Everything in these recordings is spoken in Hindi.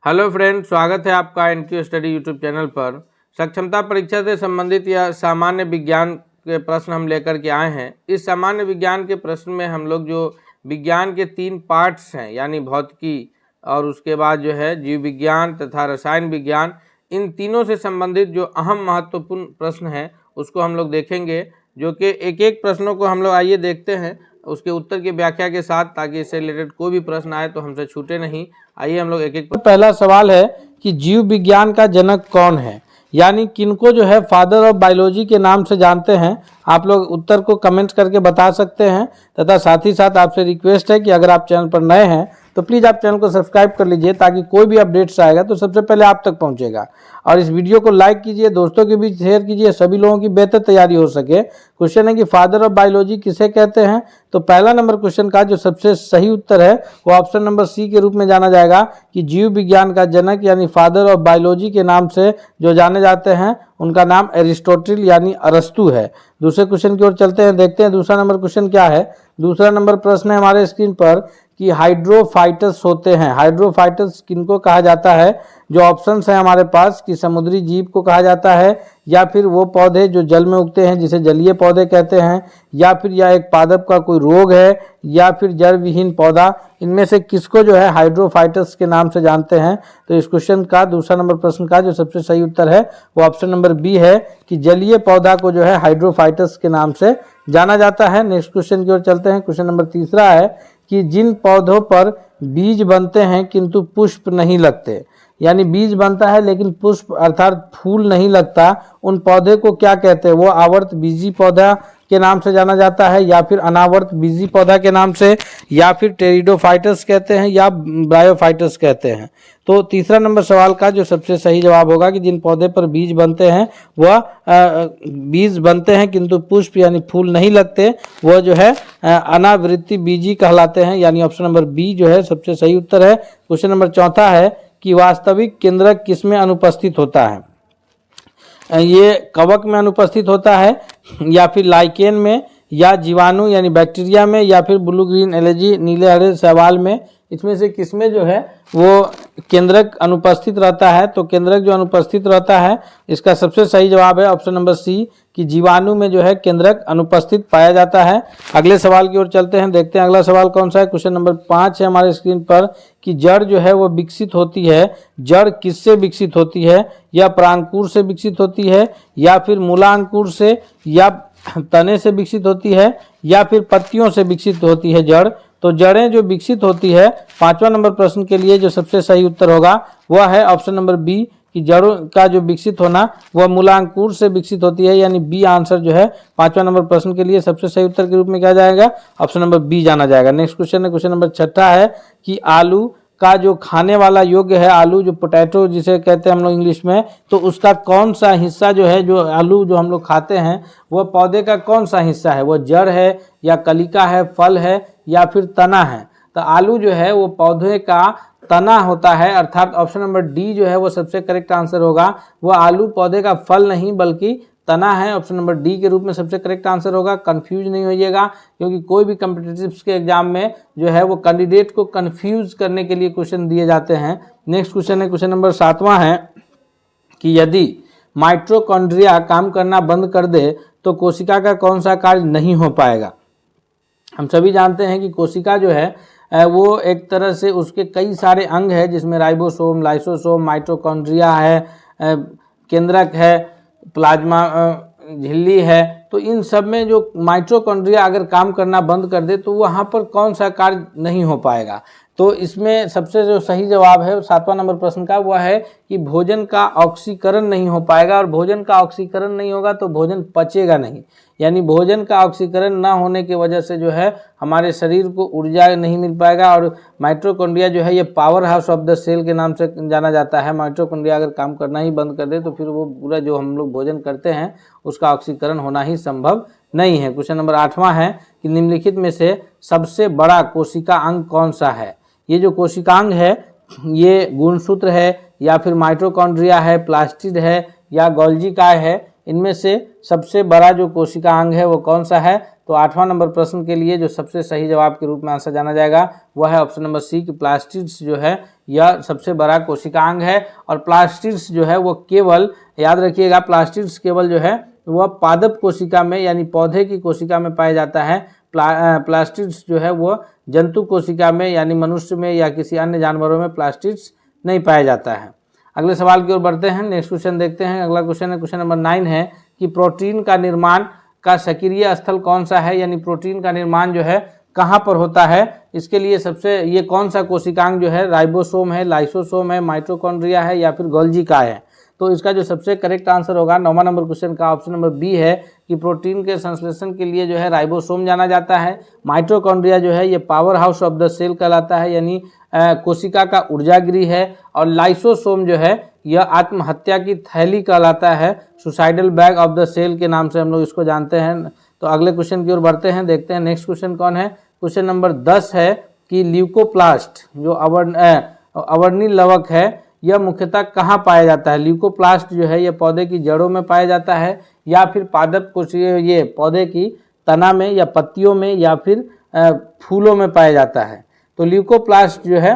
हेलो फ्रेंड, स्वागत है आपका एनक्यू स्टडी यूट्यूब चैनल पर। सक्षमता परीक्षा से संबंधित या सामान्य विज्ञान के प्रश्न हम लेकर के आए हैं। इस सामान्य विज्ञान के प्रश्न में हम लोग जो विज्ञान के 3 पार्ट्स हैं यानी भौतिकी और उसके बाद जो है जीव विज्ञान तथा रसायन विज्ञान, इन तीनों से संबंधित जो अहम महत्वपूर्ण प्रश्न हैं उसको हम लोग देखेंगे, जो कि एक एक प्रश्नों को हम लोग आइए देखते हैं उसके उत्तर की व्याख्या के साथ, ताकि इससे रिलेटेड कोई भी प्रश्न आए तो हमसे छूटे नहीं। आइए हम लोग एक एक। पहला सवाल है कि जीव विज्ञान का जनक कौन है, यानी किनको जो है फादर ऑफ बायोलॉजी के नाम से जानते हैं। आप लोग उत्तर को कमेंट करके बता सकते हैं तथा साथ ही साथ आपसे रिक्वेस्ट है कि अगर आप चैनल पर नए हैं तो प्लीज़ आप चैनल को सब्सक्राइब कर लीजिए, ताकि कोई भी अपडेट्स आएगा तो सबसे पहले आप तक पहुंचेगा। और इस वीडियो को लाइक कीजिए, दोस्तों के बीच शेयर कीजिए, सभी लोगों की बेहतर तैयारी हो सके। क्वेश्चन है कि फादर ऑफ बायोलॉजी किसे कहते हैं, तो पहला नंबर क्वेश्चन का जो सबसे सही उत्तर है वो ऑप्शन नंबर सी के रूप में जाना जाएगा कि जीव विज्ञान का जनक यानी फादर ऑफ बायोलॉजी के नाम से जो जाने जाते हैं उनका नाम एरिस्टोटल यानी अरस्तु है। दूसरे क्वेश्चन की ओर चलते हैं, देखते हैं दूसरा नंबर क्वेश्चन क्या है। दूसरा नंबर प्रश्न है हमारे स्क्रीन पर कि हाइड्रोफाइटस होते हैं। हाइड्रोफाइटस किनको कहा जाता है? जो ऑप्शंस हैं हमारे पास कि समुद्री जीव को कहा जाता है, या फिर वो पौधे जो जल में उगते हैं जिसे जलीय पौधे कहते हैं, या फिर यह एक पादप का कोई रोग है, या फिर जड़ विहीन पौधा। इनमें से किसको जो है हाइड्रोफाइटस के नाम से जानते हैं? तो इस क्वेश्चन का दूसरा नंबर प्रश्न का जो सबसे सही उत्तर है वो ऑप्शन नंबर बी है कि जलीय पौधा को जो है हाइड्रोफाइटस के नाम से जाना जाता है। नेक्स्ट क्वेश्चन की ओर चलते हैं। क्वेश्चन नंबर तीसरा है कि जिन पौधों पर बीज बनते हैं किंतु पुष्प नहीं लगते, यानी बीज बनता है लेकिन पुष्प अर्थात फूल नहीं लगता, उन पौधे को क्या कहते हैं? वो आवर्त बीजी पौधा के नाम से जाना जाता है, या फिर अनावर्त बीजी पौधा के नाम से, या फिर टेरिडोफाइटस कहते हैं, या ब्रायोफाइटस कहते हैं। तो तीसरा नंबर सवाल का जो सबसे सही जवाब होगा कि जिन पौधे पर बीज बनते हैं वह बीज बनते हैं किंतु पुष्प यानी फूल नहीं लगते, वह जो है अनावृत्ति बीजी कहलाते हैं, यानी ऑप्शन नंबर बी जो है सबसे सही उत्तर है। क्वेश्चन नंबर चौथा है कि वास्तविक केंद्रक किसमें अनुपस्थित होता है? ये कवक में अनुपस्थित होता है, या फिर लाइकेन में, या जीवाणु यानी बैक्टीरिया में, या फिर ब्लू ग्रीन एलर्जी नीले हरे शैवाल में। इसमें से किसमें जो है वो केंद्रक अनुपस्थित रहता है? तो केंद्रक जो अनुपस्थित रहता है इसका सबसे सही जवाब है ऑप्शन नंबर सी कि जीवाणु में जो है केंद्रक अनुपस्थित पाया जाता है। अगले सवाल की ओर चलते हैं, देखते हैं अगला सवाल कौन सा है। क्वेश्चन नंबर 5 है हमारे स्क्रीन पर कि जड़ जो है वो विकसित होती है। जड़ किससे विकसित होती है? या प्रांकुर से विकसित होती है, या फिर मूलांकुर से, या तने से विकसित होती है, या फिर पत्तियों से विकसित होती है जड़? तो जड़ें जो विकसित होती है, पांचवा नंबर प्रश्न के लिए जो सबसे सही उत्तर होगा वह है ऑप्शन नंबर बी कि जड़ों का जो विकसित होना वह मूलांकुर से विकसित होती है, यानी बी आंसर जो है पांचवा नंबर प्रश्न के लिए सबसे सही उत्तर के रूप में क्या जाएगा? ऑप्शन नंबर बी जाना जाएगा। नेक्स्ट क्वेश्चन है क्वेश्चन नंबर 6 है कि आलू का जो खाने वाला योग्य है, आलू जो पोटैटो जिसे कहते हैं हम लोग इंग्लिश में, तो उसका कौन सा हिस्सा जो है, जो आलू जो हम लोग खाते हैं वह पौधे का कौन सा हिस्सा है? वह जड़ है, या कलिका है, फल है, या फिर तना है? तो आलू जो है वो पौधे का तना होता है, अर्थात ऑप्शन नंबर डी जो है वो सबसे करेक्ट आंसर होगा। वह आलू पौधे का फल नहीं बल्कि तना है, ऑप्शन नंबर डी के रूप में सबसे करेक्ट आंसर होगा। कंफ्यूज नहीं होइएगा, क्योंकि कोई भी कॉम्पिटिटिव्स के एग्जाम में जो है वो कैंडिडेट को कंफ्यूज करने के लिए क्वेश्चन दिए जाते हैं। नेक्स्ट क्वेश्चन है क्वेश्चन नंबर 7वां है कि यदि माइटोकॉन्ड्रिया काम करना बंद कर दे तो कोशिका का कौन सा कार्य नहीं हो पाएगा? हम सभी जानते हैं कि कोशिका जो है वो एक तरह से उसके कई सारे अंग है, जिसमें राइबोसोम, लाइसोसोम, माइटोकॉन्ड्रिया है, केंद्रक है, प्लाज्मा झिल्ली है। तो इन सब में जो माइटोकॉन्ड्रिया अगर काम करना बंद कर दे तो वहाँ पर कौन सा कार्य नहीं हो पाएगा? तो इसमें सबसे जो सही जवाब है 7वां नंबर प्रश्न का वह है कि भोजन का ऑक्सीकरण नहीं हो पाएगा, और भोजन का ऑक्सीकरण नहीं होगा तो भोजन पचेगा नहीं, यानी भोजन का ऑक्सीकरण ना होने की वजह से जो है हमारे शरीर को ऊर्जा नहीं मिल पाएगा। और माइटोकॉन्ड्रिया जो है ये power house of the cell के नाम से जाना जाता है। माइटोकॉन्ड्रिया अगर काम करना ही बंद कर दे तो फिर वो पूरा जो हम लोग भोजन करते हैं उसका ऑक्सीकरण होना ही संभव नहीं है। क्वेश्चन नंबर 8वां है कि निम्नलिखित में से सबसे बड़ा कोशिका अंग कौन सा है? ये जो कोशिकांग है ये गुणसूत्र है, या फिर माइटोकॉन्ड्रिया है, प्लास्टिड है, या गोल्जी काय है? इनमें से सबसे बड़ा जो कोशिका अंग है वो कौन सा है? तो 8वां नंबर प्रश्न के लिए जो सबसे सही जवाब के रूप में आंसर जाना जाएगा वह है ऑप्शन नंबर सी कि प्लास्टिड्स जो है यह सबसे बड़ा कोशिकांग है। और प्लास्टिड्स जो है वो केवल, याद रखिएगा, प्लास्टिड्स केवल जो है वह पादप कोशिका में यानी पौधे की कोशिका में पाया जाता है। प्लास्टिड्स जो है वो जंतु कोशिका में यानी मनुष्य में या किसी अन्य जानवरों में प्लास्टिड्स नहीं पाया जाता है। अगले सवाल की ओर बढ़ते हैं, नेक्स्ट क्वेश्चन देखते हैं। अगला क्वेश्चन है, क्वेश्चन नंबर 9 है कि प्रोटीन का निर्माण का सक्रिय स्थल कौन सा है, यानी प्रोटीन का निर्माण जो है कहाँ पर होता है। इसके लिए सबसे ये कौन सा कोशिकांग जो है, राइबोसोम है, लाइसोसोम है, माइटोकॉन्ड्रिया है या फिर गोल्जी का है। तो इसका जो सबसे करेक्ट आंसर होगा 9वां नंबर क्वेश्चन का ऑप्शन नंबर बी है कि प्रोटीन के संश्लेषण के लिए जो है राइबोसोम जाना जाता है। माइटोकॉन्ड्रिया जो है ये power house of the cell कहलाता है, यानी कोशिका का ऊर्जागृह है। और लाइसोसोम जो है यह आत्महत्या की थैली कहलाता है, suicidal bag of the cell के नाम से हम लोग इसको जानते हैं। तो अगले क्वेश्चन की ओर बढ़ते हैं, देखते हैं नेक्स्ट क्वेश्चन कौन है। क्वेश्चन नंबर 10 है कि ल्यूकोप्लास्ट जो अवर्णी लवक है यह मुख्यतः कहाँ पाया जाता है। ल्यूकोप्लास्ट जो है यह पौधे की जड़ों में पाया जाता है या फिर पादप कोशिका, ये पौधे की तना में या पत्तियों में या फिर फूलों में पाया जाता है। तो ल्यूकोप्लास्ट जो है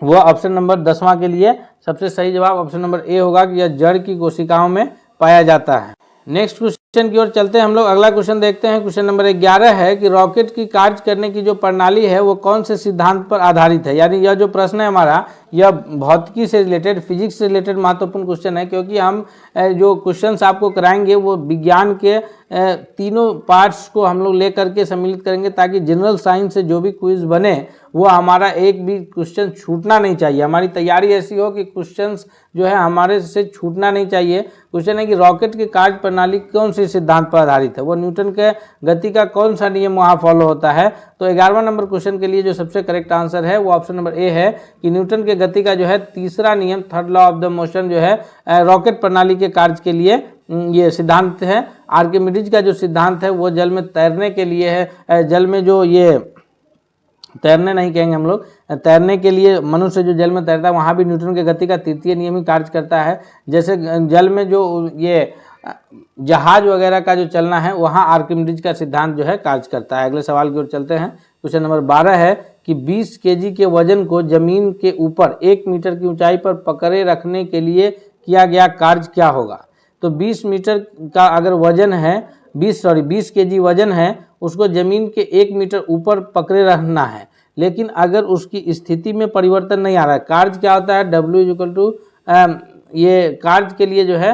वह ऑप्शन नंबर 10वां के लिए सबसे सही जवाब ऑप्शन नंबर ए होगा कि यह जड़ की कोशिकाओं में पाया जाता है। नेक्स्ट क्वेश्चन की ओर चलते हैं हम लोग। अगला क्वेश्चन देखते हैं, क्वेश्चन नंबर 11 है कि रॉकेट की कार्य करने की जो प्रणाली है वो कौन से सिद्धांत पर आधारित है। यानी यह जो प्रश्न है हमारा यह भौतिकी से रिलेटेड, फिजिक्स से रिलेटेड महत्वपूर्ण क्वेश्चन है, क्योंकि हम जो क्वेश्चंस आपको कराएंगे वो विज्ञान के तीनों पार्ट्स को हम लोग लेकर के सम्मिलित करेंगे, ताकि जनरल साइंस से जो भी क्विज बने वो हमारा एक भी क्वेश्चन छूटना नहीं चाहिए। हमारी तैयारी ऐसी हो कि क्वेश्चंस जो है हमारे से छूटना नहीं चाहिए। क्वेश्चन है कि रॉकेट की कार्य प्रणाली कौन से सिद्धांत पर आधारित है, वो न्यूटन के गति का कौन सा नियम वहाँ फॉलो होता है। तो 11वां नंबर क्वेश्चन के लिए जो सबसे करेक्ट आंसर है वो ऑप्शन नंबर ए है कि न्यूटन के गति का जो है तीसरा नियम, third law of the motion जो है रॉकेट प्रणाली के कार्य के लिए ये सिद्धांत है। आर्किमिडीज का जो सिद्धांत है वो जल में तैरने के लिए है। जल में जो ये तैरने नहीं कहेंगे हम लोग, तैरने के लिए मनुष्य जो जल में तैरता है वहाँ भी न्यूटन के गति का तृतीय नियम ही कार्य करता है। जैसे जल में जो ये जहाज वगैरह का जो चलना है वहाँ आर्किमिडीज का सिद्धांत जो है कार्य करता है। अगले सवाल की ओर चलते हैं। क्वेश्चन नंबर 12 है कि 20 kg के वजन को जमीन के ऊपर 1 मीटर की ऊंचाई पर पकड़े रखने के लिए किया गया कार्य क्या होगा। तो 20 मीटर का अगर वजन है, 20 kg वजन है, उसको जमीन के 1 मीटर ऊपर पकड़े रखना है, लेकिन अगर उसकी स्थिति में परिवर्तन नहीं आ रहा है। कार्य क्या होता है, W ये कार्य के लिए जो है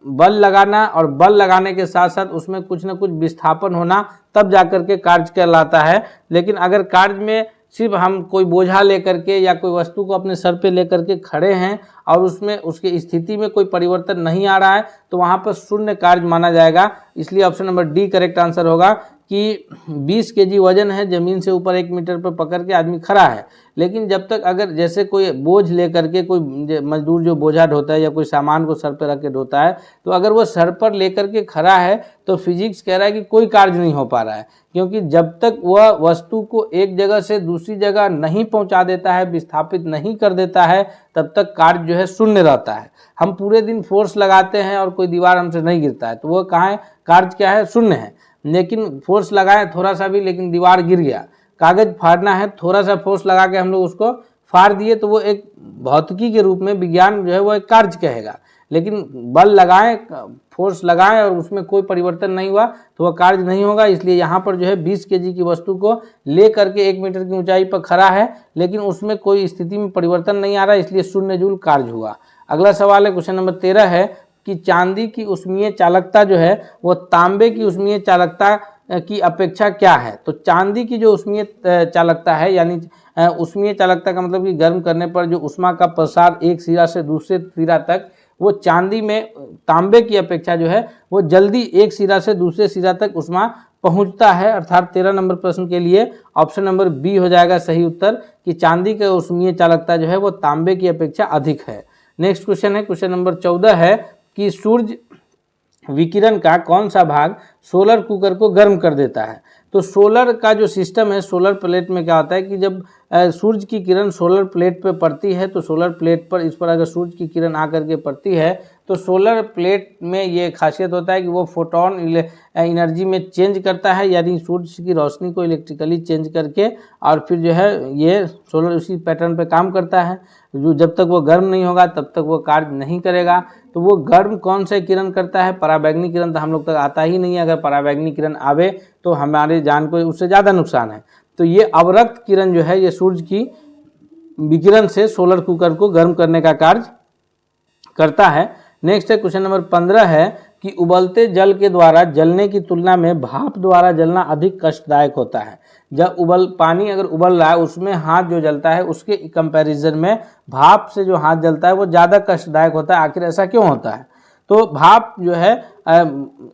बल लगाना, और बल लगाने के साथ साथ उसमें कुछ ना कुछ विस्थापन होना, तब जाकर के कार्य कहलाता है। लेकिन अगर कार्य में सिर्फ हम कोई बोझा लेकर के या कोई वस्तु को अपने सर पे लेकर के खड़े हैं और उसमें उसकी स्थिति में कोई परिवर्तन नहीं आ रहा है, तो वहाँ पर शून्य कार्य माना जाएगा। इसलिए option number D correct answer होगा कि 20 kg वजन है, जमीन से ऊपर 1 मीटर पर पकड़ के आदमी खड़ा है, लेकिन जब तक अगर जैसे कोई बोझ लेकर के, कोई मजदूर जो बोझा ढोता है या कोई सामान को सर पर रख के ढोता है, तो अगर वो सर पर लेकर के खड़ा है तो फिजिक्स कह रहा है कि कोई कार्य नहीं हो पा रहा है, क्योंकि जब तक वह वस्तु को एक जगह से दूसरी जगह नहीं पहुंचा देता है, विस्थापित नहीं कर देता है, तब तक कार्य जो है शून्य रहता है। हम पूरे दिन फोर्स लगाते हैं और कोई दीवार हमसे नहीं गिरता है, तो वो कहाँ है, कार्य क्या है, शून्य है। लेकिन फोर्स लगाए थोड़ा सा भी, लेकिन दीवार गिर गया। कागज फाड़ना है, थोड़ा सा फोर्स लगा के हम लोग उसको फाड़ दिए, तो वो एक भौतिकी के रूप में विज्ञान जो है वो एक कार्य कहेगा। लेकिन बल लगाएं, फोर्स लगाएं और उसमें कोई परिवर्तन नहीं हुआ तो वह कार्य नहीं होगा। इसलिए यहाँ पर जो है 20 kg की वस्तु को ले करके 1 मीटर की ऊंचाई पर खड़ा है, लेकिन उसमें कोई स्थिति में परिवर्तन नहीं आ रहा, इसलिए शून्य जूल कार्य हुआ। अगला सवाल है, क्वेश्चन नंबर 13 है कि चांदी की ऊष्मीय चालकता जो है वो तांबे की ऊष्मीय चालकता की अपेक्षा क्या है। तो चांदी की जो ऊष्मीय चालकता है, यानी ऊष्मीय चालकता का मतलब कि गर्म करने पर जो ऊष्मा का प्रसार एक सिरा से दूसरे सिरा तक, वो चांदी में तांबे की अपेक्षा जो है वो जल्दी एक सिरा से दूसरे सिरा तक ऊष्मा पहुंचता है। अर्थात 13 नंबर प्रश्न के लिए ऑप्शन नंबर बी हो जाएगा सही उत्तर कि चांदी का ऊष्मीय चालकता जो है वो तांबे की अपेक्षा अधिक है। नेक्स्ट क्वेश्चन है, क्वेश्चन नंबर 14 है कि सूर्य विकिरण का कौन सा भाग सोलर कुकर को गर्म कर देता है। तो सोलर का जो सिस्टम है, सोलर प्लेट में क्या होता है कि जब सूरज की किरण सोलर प्लेट पे पड़ती है तो सोलर प्लेट पर इस पर अगर सूरज की किरण आकर के पड़ती है तो सोलर प्लेट में ये खासियत होता है कि वो फोटोन एनर्जी में चेंज करता है, यानी सूरज की रोशनी को इलेक्ट्रिकली चेंज करके, और फिर जो है ये सोलर उसी पैटर्न पे काम करता है। जो जब तक वो गर्म नहीं होगा तब तक वो कार्य नहीं करेगा। तो वो गर्म कौन से किरण करता है? पराबैंगनी किरण तो हम लोग तक आता ही नहीं है। अगर पराबैंगनी किरण आवे तो हमारे जान को उससे ज़्यादा नुकसान है। तो ये अवरक्त किरण जो है ये सूरज की विकिरण से सोलर कुकर को गर्म करने का कार्य करता है। नेक्स्ट है क्वेश्चन नंबर 15 है कि उबलते जल के द्वारा जलने की तुलना में भाप द्वारा जलना अधिक कष्टदायक होता है। जब पानी अगर उबल रहा है उसमें हाथ जो जलता है उसके कंपैरिजन में भाप से जो हाथ जलता है वो ज़्यादा कष्टदायक होता है। आखिर ऐसा क्यों होता है? तो भाप जो है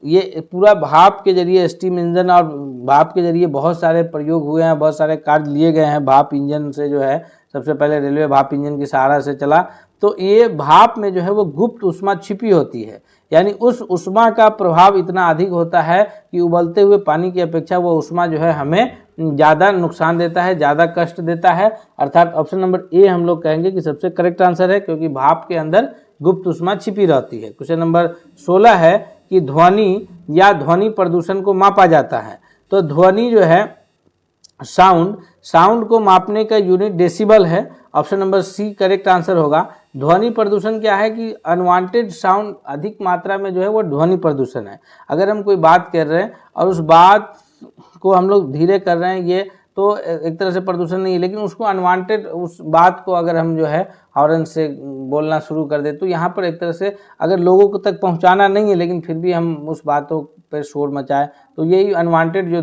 ये पूरा भाप के जरिए स्टीम इंजन और भाप के जरिए बहुत सारे प्रयोग हुए हैं, बहुत सारे कार्य लिए गए हैं। भाप इंजन से जो है सबसे पहले रेलवे भाप इंजन की सहारा से चला। तो ये भाप में जो है वो गुप्त ऊष्मा छिपी होती है, यानी उस ऊष्मा का प्रभाव इतना अधिक होता है कि उबलते हुए पानी की अपेक्षा वो ऊष्मा जो है हमें ज़्यादा नुकसान देता है, ज़्यादा कष्ट देता है। अर्थात ऑप्शन नंबर ए हम लोग कहेंगे कि सबसे करेक्ट आंसर है, क्योंकि भाप के अंदर गुप्त ऊष्मा छिपी रहती है। क्वेश्चन नंबर 16 है कि ध्वनि या ध्वनि प्रदूषण को मापा जाता है। तो ध्वनि जो है साउंड को मापने का यूनिट डेसिबल है। Option number C correct answer होगा। ध्वनि प्रदूषण क्या है कि अनवांटेड साउंड अधिक मात्रा में जो है वो ध्वनि प्रदूषण है। अगर हम कोई बात कर रहे हैं और उस बात को हम लोग धीरे कर रहे हैं, ये तो एक तरह से प्रदूषण नहीं है, लेकिन उसको अनवांटेड उस बात को अगर हम जो है हॉर्न से बोलना शुरू कर दे तो यहाँ पर एक तरह से अगर लोगों को तक पहुँचाना नहीं है लेकिन फिर भी हम उस बातों पर शोर मचाए तो यही अनवांटेड जो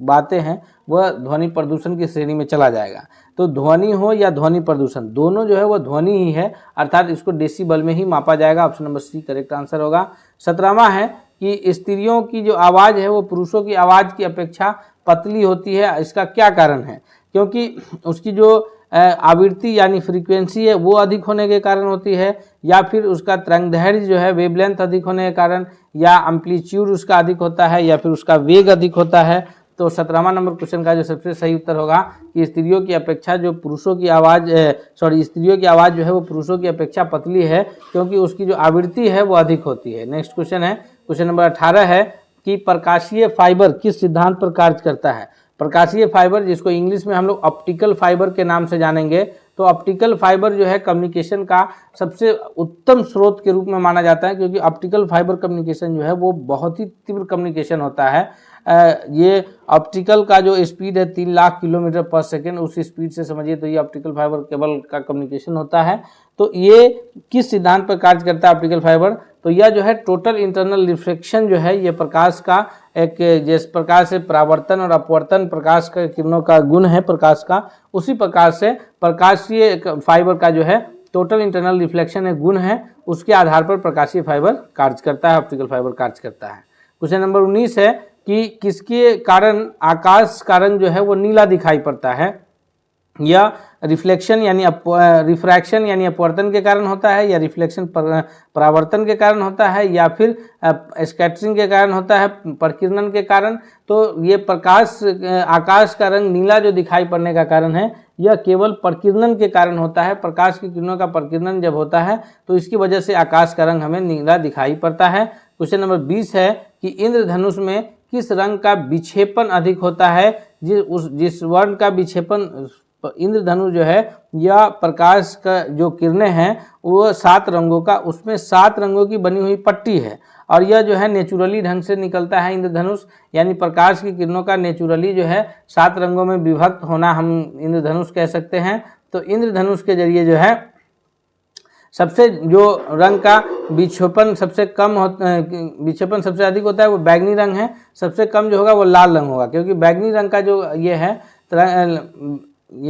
बातें हैं वह ध्वनि प्रदूषण की श्रेणी में चला जाएगा। तो ध्वनि हो या ध्वनि प्रदूषण दोनों जो है वह ध्वनि ही है, अर्थात इसको डेसिबल में ही मापा जाएगा। Option number C correct answer होगा। 17वां है कि स्त्रियों की जो आवाज़ है वो पुरुषों की आवाज़ की अपेक्षा पतली होती है। इसका क्या कारण है? क्योंकि उसकी जो आवृत्ति यानी फ्रीक्वेंसी है वो अधिक होने के कारण होती है, या फिर उसका तरंगदैर्घ्य जो है वेवलेंथ अधिक होने के कारण, या एम्पलीट्यूड उसका अधिक होता है, या फिर उसका वेग अधिक होता है। तो 17वां नंबर क्वेश्चन का जो सबसे सही उत्तर होगा कि स्त्रियों की अपेक्षा जो पुरुषों की आवाज़ स्त्रियों की आवाज़ जो है वो पुरुषों की अपेक्षा पतली है, क्योंकि उसकी जो आवृत्ति है वो अधिक होती है। नेक्स्ट क्वेश्चन है क्वेश्चन नंबर 18 है कि प्रकाशीय फाइबर किस सिद्धांत पर कार्य करता है? प्रकाशीय फाइबर, जिसको इंग्लिश में हम लोग ऑप्टिकल फाइबर के नाम से जानेंगे, तो ऑप्टिकल फाइबर जो है कम्युनिकेशन का सबसे उत्तम स्रोत के रूप में माना जाता है, क्योंकि ऑप्टिकल फाइबर कम्युनिकेशन जो है वो बहुत ही तीव्र कम्युनिकेशन होता है। ये ऑप्टिकल का जो स्पीड है 3 लाख किलोमीटर पर सेकेंड, उस स्पीड से समझिए तो ये ऑप्टिकल फाइबर केबल का कम्युनिकेशन होता है। तो ये किस सिद्धांत पर कार्य करता है ऑप्टिकल फाइबर? तो यह जो है टोटल इंटरनल रिफ्लेक्शन जो है ये प्रकाश का एक, जिस प्रकार से परावर्तन और अपवर्तन प्रकाश का किरणों का गुण है प्रकाश का, उसी प्रकार से प्रकाशीय फाइबर का जो है टोटल इंटरनल रिफ्लेक्शन एक गुण है, उसके आधार पर प्रकाशीय फाइबर कार्य करता है, ऑप्टिकल फाइबर कार्य करता है। क्वेश्चन नंबर 19 है कि किसके कारण आकाश का रंग जो है वो नीला दिखाई पड़ता है? या रिफ्लेक्शन यानी रिफ्रैक्शन यानी अपवर्तन के कारण होता है, या रिफ्लेक्शन परावर्तन के कारण होता है, या फिर स्कैटरिंग के कारण होता है, प्रकीर्णन के कारण। तो ये आकाश का रंग नीला जो दिखाई पड़ने का कारण है यह केवल प्रकीर्णन के कारण होता है। प्रकाश की किरणों का प्रकीर्णन जब होता है तो इसकी वजह से आकाश का रंग हमें नीला दिखाई पड़ता है। क्वेश्चन नंबर 20 है कि इंद्रधनुष में किस रंग का विक्षेपण अधिक होता है? जिस वर्ण का विक्षेपण इंद्रधनुष जो है या प्रकाश का जो किरणें हैं वो 7 रंगों का, उसमें 7 रंगों की बनी हुई पट्टी है, और यह जो है नेचुरली ढंग से निकलता है इंद्रधनुष, यानी प्रकाश की किरणों का नेचुरली जो है 7 रंगों में विभक्त होना हम इंद्रधनुष कह सकते हैं। तो इंद्रधनुष के जरिए जो है सबसे जो रंग का विक्षेपण सबसे कम विक्षेपण सबसे अधिक होता है वो बैगनी रंग है, सबसे कम जो होगा वो लाल रंग होगा, क्योंकि बैगनी रंग का जो ये है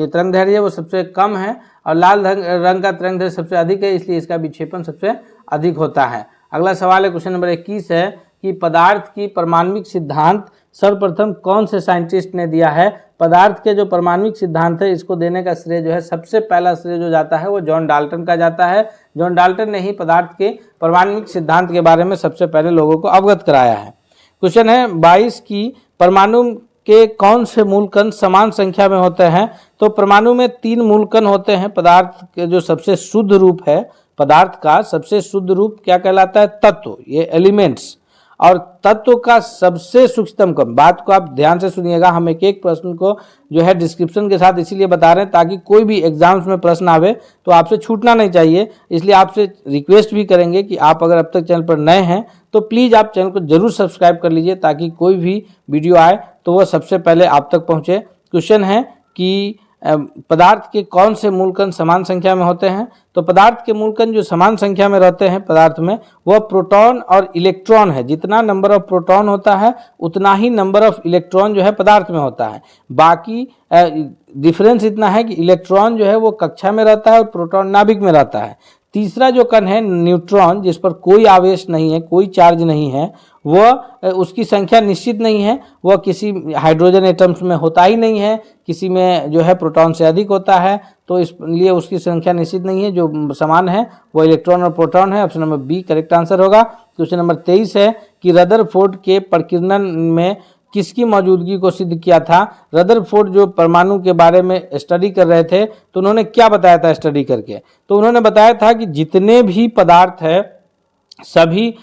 तरंगदैर्घ्य वो सबसे कम है और लाल रंग का तरंगदैर्घ्य सबसे अधिक है, इसलिए इसका विक्षेपण सबसे अधिक होता है। अगला सवाल है क्वेश्चन नंबर 21 है कि पदार्थ की परमाणविक सिद्धांत सर्वप्रथम कौन से साइंटिस्ट ने दिया है? पदार्थ के जो परमाणविक सिद्धांत है इसको देने का श्रेय जो है सबसे पहला श्रेय जो जाता है वो जॉन डाल्टन का जाता है। जॉन डाल्टन ने ही पदार्थ के परमाणविक सिद्धांत के बारे में सबसे पहले लोगों को अवगत कराया है। क्वेश्चन है 22 की परमाणु के कौन से मूलकण समान संख्या में होते हैं? तो परमाणु में 3 मूलकण होते हैं। पदार्थ के जो सबसे शुद्ध रूप है, पदार्थ का सबसे शुद्ध रूप क्या कहलाता है? तत्व, ये एलिमेंट्स। और तत्व का सबसे सूक्ष्मतम कण, बात को आप ध्यान से सुनिएगा, हम एक एक प्रश्न को जो है डिस्क्रिप्शन के साथ इसीलिए बता रहे हैं ताकि कोई भी एग्जाम्स में प्रश्न आवे तो आपसे छूटना नहीं चाहिए। इसलिए आपसे रिक्वेस्ट भी करेंगे कि आप अगर अब तक चैनल पर नए हैं तो प्लीज़ आप चैनल को जरूर सब्सक्राइब कर लीजिए ताकि कोई भी वीडियो आए तो वह सबसे पहले आप तक पहुँचे। क्वेश्चन है कि पदार्थ के कौन से मूलकण समान संख्या में होते हैं? तो पदार्थ के मूलकण जो समान संख्या में रहते हैं पदार्थ में, वह प्रोटॉन और इलेक्ट्रॉन है। जितना नंबर ऑफ प्रोटॉन होता है उतना ही नंबर ऑफ इलेक्ट्रॉन जो है पदार्थ में होता है। बाकी डिफरेंस इतना है कि इलेक्ट्रॉन जो है वो कक्षा में रहता है और प्रोटॉन नाभिक में रहता है। तीसरा जो कण है न्यूट्रॉन, जिस पर कोई आवेश नहीं है, कोई चार्ज नहीं है, वह उसकी संख्या निश्चित नहीं है, वह किसी हाइड्रोजन एटम्स में होता ही नहीं है, किसी में जो है प्रोटॉन से अधिक होता है, तो इसलिए उसकी संख्या निश्चित नहीं है। जो समान है वो इलेक्ट्रॉन और प्रोटॉन है। Option number B correct answer होगा। क्वेश्चन नंबर 23 है कि रदरफोर्ड के प्रकीर्णन में किसकी मौजूदगी को सिद्ध किया था? रदरफोर्ड जो परमाणु के बारे में स्टडी कर रहे थे तो उन्होंने क्या बताया था स्टडी करके? तो उन्होंने बताया था कि जितने भी पदार्थ है सभी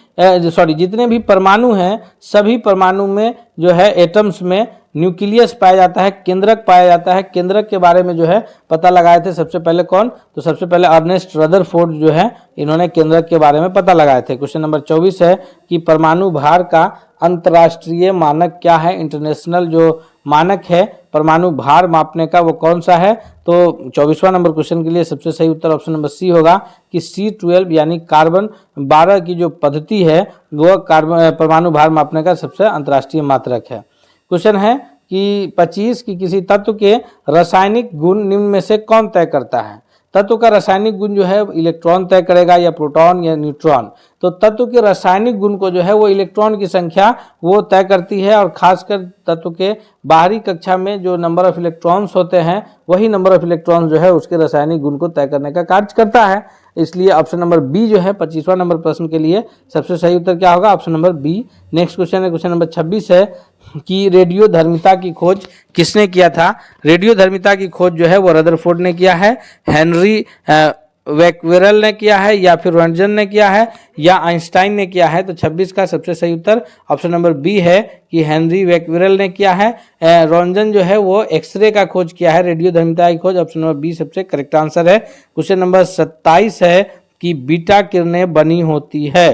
जितने भी परमाणु हैं सभी परमाणु में जो है एटम्स में न्यूक्लियस पाया जाता है, केंद्रक पाया जाता है। केंद्रक के बारे में जो है पता लगाए थे सबसे पहले कौन? तो सबसे पहले अर्नेस्ट रदरफोर्ड जो है इन्होंने केंद्रक के बारे में पता लगाए थे। क्वेश्चन नंबर 24 है कि परमाणु भार का अंतर्राष्ट्रीय मानक क्या है? इंटरनेशनल जो मानक है परमाणु भार मापने का वो कौन सा है? तो 24वां नंबर क्वेश्चन के लिए सबसे सही उत्तर ऑप्शन नंबर सी होगा कि C12 यानी कार्बन 12 की जो पद्धति है वो परमाणु भार मापने का सबसे अंतर्राष्ट्रीय मात्रक है। क्वेश्चन है कि 25 की किसी तत्व के रासायनिक गुण निम्न में से कौन तय करता है? तत्व का रासायनिक गुण जो है इलेक्ट्रॉन तय करेगा या प्रोटॉन या न्यूट्रॉन? तो तत्व के रासायनिक गुण को जो है वो इलेक्ट्रॉन की संख्या वो तय करती है और खासकर तत्व के बाहरी कक्षा में जो नंबर ऑफ इलेक्ट्रॉन्स होते हैं वही नंबर ऑफ इलेक्ट्रॉन्स जो है उसके रासायनिक गुण को तय करने का कार्य करता है। इसलिए ऑप्शन नंबर बी जो है 25वां नंबर प्रश्न के लिए सबसे सही उत्तर क्या होगा? Option number B. Next question है क्वेश्चन नंबर 26 है कि रेडियोधर्मिता की खोज किसने किया था? रेडियोधर्मिता की खोज जो है वो रदरफोर्ड ने किया है, हेनरी वेक्वेरल ने किया है, या फिर रोंटगन ने किया है, या आइंस्टाइन ने किया है? तो 26 का सबसे सही उत्तर ऑप्शन नंबर बी है कि हेनरी वेक्वेरल ने किया है। रोंटगन जो है वो एक्सरे का खोज किया है, रेडियोधर्मिता की खोज ऑप्शन नंबर बी सबसे करेक्ट आंसर है। क्वेश्चन नंबर 27 है कि बीटा किरणें बनी होती है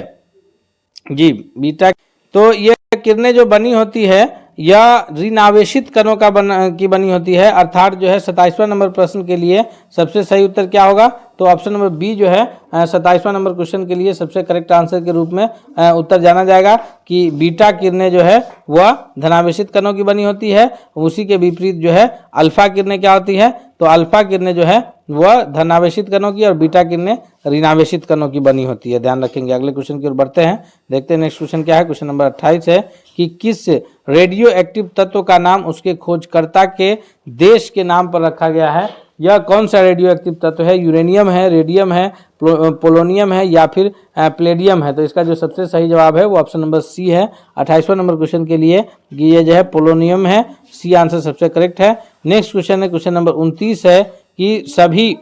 जी बीटा, तो ये किरणें जो बनी होती है या ऋणावेशित कणों का बनी होती है, अर्थात जो है 27वां नंबर प्रश्न के लिए सबसे सही उत्तर क्या होगा? तो ऑप्शन नंबर बी जो है 27वां नंबर क्वेश्चन के लिए सबसे करेक्ट आंसर के रूप में उत्तर जाना जाएगा कि बीटा किरणें जो है वह धनावेशित कणों की बनी होती है। उसी के विपरीत जो है अल्फा किरणें क्या होती है? तो अल्फा किरणें जो है वह धनावेशित कणों की और बीटा किरणें ऋणावेशित कणों की बनी होती है, ध्यान रखेंगे। अगले क्वेश्चन की ओर बढ़ते हैं, देखते हैं नेक्स्ट क्वेश्चन क्या है। क्वेश्चन नंबर 28 है कि किस रेडियो एक्टिव तत्व का नाम उसके खोजकर्ता के देश के नाम पर रखा गया है? यह कौन सा रेडियो एक्टिव तत्व है? यूरेनियम है, रेडियम है, पोलोनियम है या फिर प्लेडियम है? तो इसका जो सबसे सही जवाब है वो ऑप्शन नंबर सी है 28वां नंबर क्वेश्चन के लिए कि ये जो है पोलोनियम है। सी आंसर सबसे करेक्ट है। नेक्स्ट क्वेश्चन है क्वेश्चन नंबर 29 है कि सभी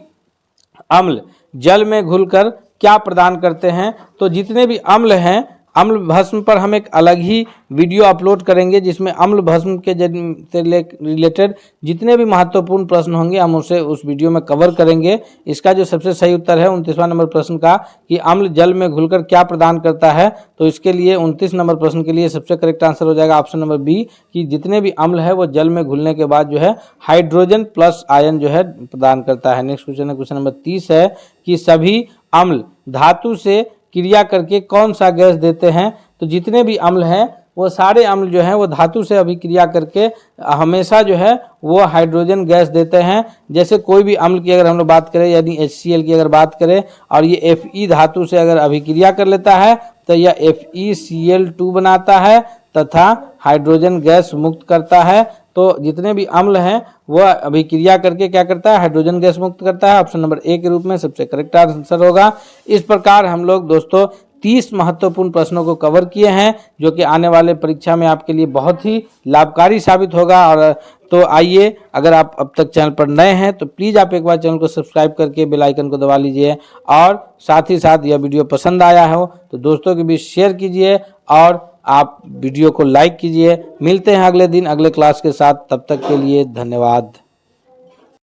अम्ल जल में घुलकर क्या प्रदान करते हैं? तो जितने भी अम्ल हैं, अम्ल भस्म पर हम एक अलग ही वीडियो अपलोड करेंगे जिसमें अम्ल भस्म के से रिलेटेड जितने भी महत्वपूर्ण प्रश्न होंगे हम उसे उस वीडियो में कवर करेंगे। इसका जो सबसे सही उत्तर है 29वां नंबर प्रश्न का कि अम्ल जल में घुलकर क्या प्रदान करता है, तो इसके लिए 29 नंबर प्रश्न के लिए सबसे करेक्ट आंसर हो जाएगा ऑप्शन नंबर बी कि जितने भी अम्ल है वो जल में घुलने के बाद जो है हाइड्रोजन प्लस आयन जो है प्रदान करता है। नेक्स्ट क्वेश्चन है क्वेश्चन नंबर 30 है कि सभी अम्ल धातु से क्रिया करके कौन सा गैस देते हैं? तो जितने भी अम्ल हैं वो सारे अम्ल जो हैं वो धातु से अभिक्रिया करके हमेशा जो है वो हाइड्रोजन गैस देते हैं। जैसे कोई भी अम्ल की अगर हम लोग बात करें यानी HCl की अगर बात करें और ये Fe धातु से अगर अभिक्रिया कर लेता है तो यह FeCl2 बनाता है तथा हाइड्रोजन गैस मुक्त करता है। तो जितने भी अम्ल हैं वह अभिक्रिया करके क्या करता है? हाइड्रोजन गैस मुक्त करता है। ऑप्शन नंबर ए के रूप में सबसे करेक्ट आंसर होगा। इस प्रकार हम लोग दोस्तों 30 महत्वपूर्ण प्रश्नों को कवर किए हैं, जो कि आने वाले परीक्षा में आपके लिए बहुत ही लाभकारी साबित होगा। और तो आइए, अगर आप अब तक चैनल पर नए हैं तो प्लीज़ आप एक बार चैनल को सब्सक्राइब करके बेल आइकन को दबा लीजिए, और साथ ही साथ यह वीडियो पसंद आया हो तो दोस्तों के बीच शेयर कीजिए और आप वीडियो को लाइक कीजिए। मिलते हैं अगले दिन अगले क्लास के साथ, तब तक के लिए धन्यवाद।